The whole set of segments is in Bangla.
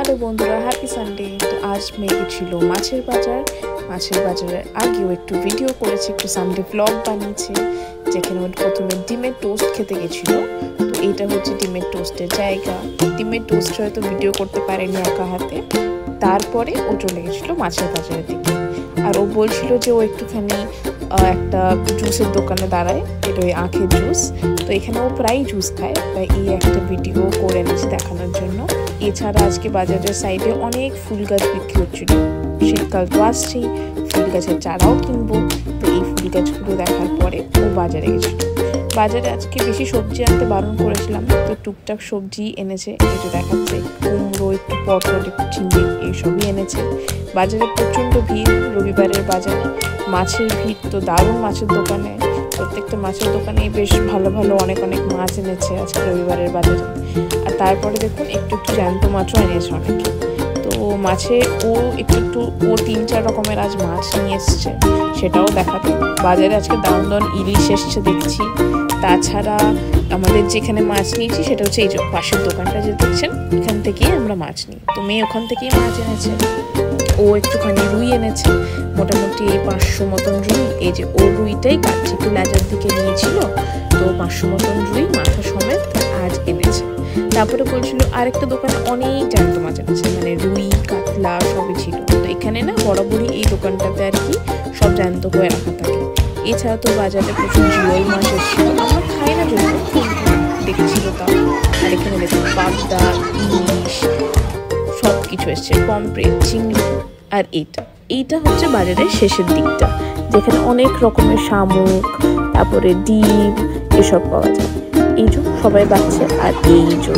হ্যালো বন্ধুরা, হ্যাপি সানডে। তো আজ মেয়ে ছিল মাছের বাজারের আগেও একটু ভিডিও করেছে, একটু সানডে ব্লগ বানিয়েছে, যেখানে প্রথমে ডিমের টোস্ট খেতে গেছিল। তো এইটা হচ্ছে ডিমের টোস্টের জায়গা। ডিমের টোস্ট হয়তো ভিডিও করতে পারেনি একা হাতে। তারপরে ও চলে গেছিলো মাছের বাজারের দিকে। আর ও বলছিল যে ও একটুখানি একটা জুসের দোকানে দাঁড়ায়, এটা ওই আখের জুস। তো এখানে ও প্রায় জুস খায়, তাই এই একটা ভিডিও করে এনেছি দেখানোর জন্য। এছাড়া আজকে বাজারের সাইডে অনেক ফুল গাছ বিক্রি হচ্ছিল। শীতকাল তো আসছেই, ফুল গাছের চারাও কিনবো। তো এই ফুল গাছগুলো দেখার পরে ও বাজারে গেছিল। বাজারে আজকে বেশি সবজি আনতে বারণ করেছিলাম, তো টুকটাক সবজি এনেছে। এটা দেখাচ্ছে কুমড়ো, একটু পটল, একটু চিংড়ি, এইসবই এনেছে। বাজারে প্রচণ্ড ভিড়, রবিবারের বাজার। মাছের ভিড় তো দারুণ, মাছের দোকানে প্রত্যেকটা মাছের দোকানে বেশ ভালো ভালো অনেক মাছ এনেছে আজকে রবিবারের বাজারে। আর তারপরে দেখুন একটু জ্যান্ত মাছও এনেছে অনেকে। তো মাছে ও একটু 3-4 রকমের আজ মাছ নিয়ে এসছে, সেটাও দেখাবে। বাজারে আজকে দারুণ ইলিশ এসছে দেখছি। তাছাড়া আমাদের যেখানে মাছ নিয়েছি সেটা হচ্ছে এই যে পাশের দোকানটা যে দেখছেন, এখান থেকেই আমরা মাছ নিই। তো মেয়ে ওখান থেকেই মাছ এনেছে। ও একটুখানি রুই এনেছে, মোটামুটি 500 মতন রুই। এই যে ও রুইটাই কাটছে, একটু লেজার দিকে নিয়েছিল। তো 500 মতন রুই মাথা সমেত আজ এনেছে। তারপরে বলছিল আরেকটা দোকানে অনেক জ্যান্ত মাছ এনেছে, মানে রুই, কাতলা সবই ছিল। তো এখানে না বরাবরই এই দোকানটাতে আর কি সব জ্যান্ত হয়ে রাখা থাকে। এছাড়া তো বাজারে প্রচুর জিওল মাছ এসেছিল, আমরা খাই না জন্য দেখেছিল তাও। আর এখানে দেখুন পাবদা, ইলিশ সব কিছু এসছে, পমফ্রেট, চিংড়ি। আর এইটা হচ্ছে বাজারের শেষের দিকটা, যেখানে অনেক রকমের শামুক, তারপরে ডিম এসব পাওয়া যায়। এই যে সবাই বাচ্চা। আর এই যে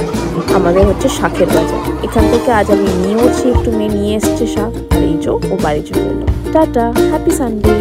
আমাদের হচ্ছে শাকের বাজার। এখান থেকে আজ আমি নিয়েওছি, একটু মেয়ে নিয়ে এসছে শাক। আর এই যে ও বাড়ি চলে এলো। Tata, happy Sunday.